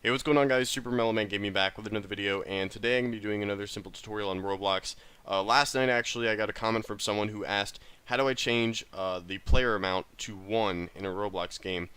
Hey, what's going on, guys? Super Mellow Man Gaming back with another video, and today I'm going to be doing another simple tutorial on Roblox. Last night, actually, I got a comment from someone who asked, how do I change the player amount to 1 in a Roblox game?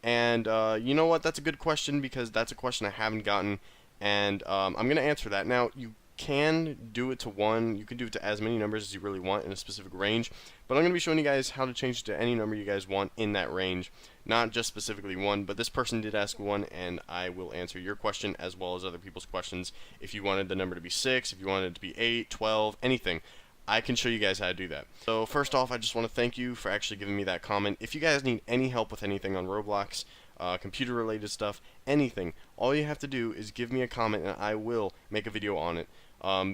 And you know what? That's a good question, because that's a question I haven't gotten, and I'm going to answer that. Now, you can do it to 1, you can do it to as many numbers as you really want in a specific range, but I'm going to be showing you guys how to change it to any number you guys want in that range, not just specifically 1, but this person did ask 1, and I will answer your question as well as other people's questions. If you wanted the number to be 6, if you wanted it to be 8, 12, anything, I can show you guys how to do that. So first off, I just want to thank you for actually giving me that comment. If you guys need any help with anything on Roblox, computer related stuff, anything, all you have to do is give me a comment and I will make a video on it.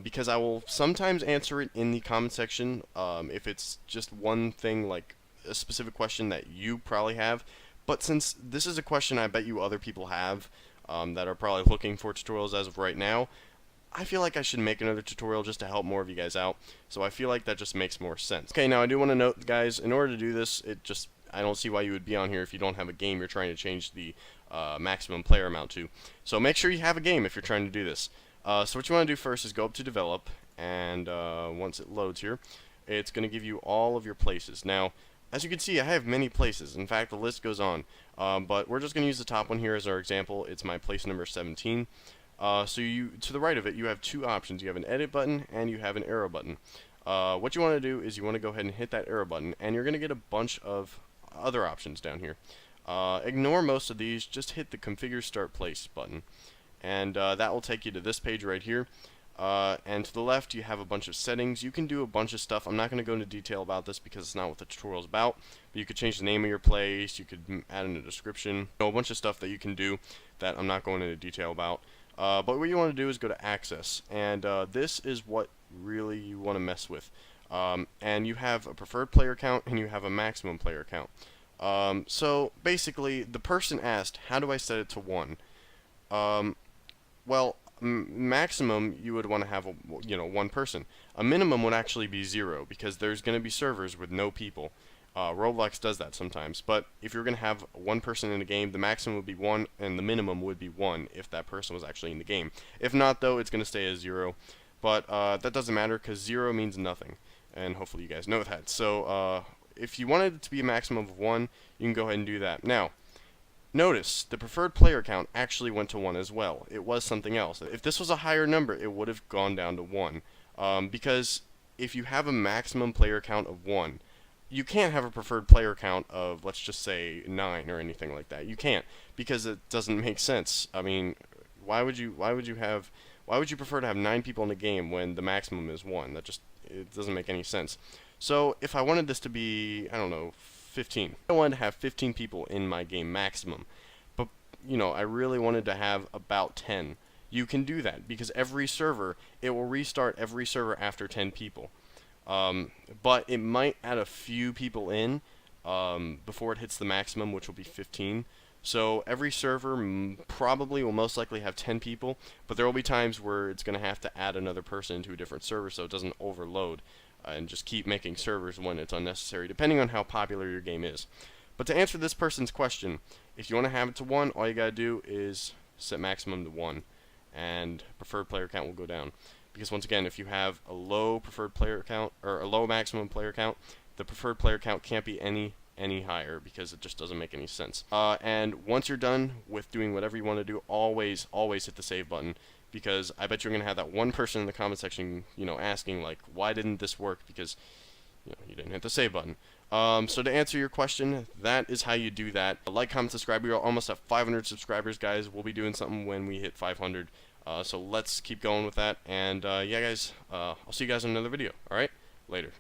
Because I will sometimes answer it in the comment section if it's just one thing, like a specific question that you probably have. But since this is a question I bet you other people have that are probably looking for tutorials as of right now, I feel like I should make another tutorial just to help more of you guys out. So I feel like that just makes more sense. Okay, now I do want to note, guys, in order to do this, I don't see why you would be on here if you don't have a game you're trying to change the maximum player amount to. So make sure you have a game if you're trying to do this. So what you want to do first is go up to develop, and once it loads here, it's going to give you all of your places. Now, as you can see, I have many places. In fact, the list goes on, but we're just going to use the top one here as our example. It's my place number 17. So to the right of it, you have two options. You have an edit button and you have an arrow button. What you want to do is you want to go ahead and hit that arrow button, and you're going to get a bunch of other options down here. Ignore most of these. Just hit the Configure Start Place button. And that will take you to this page right here. And to the left, you have a bunch of settings. You can do a bunch of stuff. I'm not going to go into detail about this because it's not what the tutorial is about. But you could change the name of your place. You could add in a description. A bunch of stuff that you can do that I'm not going into detail about. But what you want to do is go to Access. And this is what really you want to mess with. And you have a preferred player count and you have a maximum player count. So basically, the person asked, how do I set it to 1? Well, maximum you would want to have one person. A minimum would actually be 0 because there's going to be servers with no people. Roblox does that sometimes, but if you're going to have one person in a game, the maximum would be 1 and the minimum would be 1 if that person was actually in the game. If not, though, it's going to stay as 0. But that doesn't matter because 0 means nothing, and hopefully you guys know that. So if you wanted it to be a maximum of 1, you can go ahead and do that. Now, notice, the preferred player count actually went to 1 as well. It was something else. If this was a higher number, it would have gone down to 1. Because if you have a maximum player count of 1, you can't have a preferred player count of, let's just say, 9 or anything like that. You can't, because it doesn't make sense. I mean, why would you prefer to have 9 people in a game when the maximum is 1? It doesn't make any sense. So if I wanted this to be, I don't know, 15. I wanted to have 15 people in my game maximum, but I really wanted to have about 10. You can do that because every server, it will restart every server after 10 people. But it might add a few people in before it hits the maximum, which will be 15. So every server probably will most likely have 10 people, but there will be times where it's going to have to add another person to a different server so it doesn't overload. And just keep making servers when it's unnecessary, depending on how popular your game is. But to answer this person's question, if you want to have it to 1, all you gotta do is set maximum to 1, and preferred player count will go down. Because once again, if you have a low preferred player count or a low maximum player count, the preferred player count can't be any higher because it just doesn't make any sense. And once you're done with doing whatever you want to do, always hit the save button. Because I bet you're going to have that one person in the comment section, asking, like, why didn't this work? Because, you didn't hit the save button. So to answer your question, that is how you do that. Like, comment, subscribe. We are almost at 500 subscribers, guys. We'll be doing something when we hit 500. So let's keep going with that. And, yeah, guys, I'll see you guys in another video. All right? Later.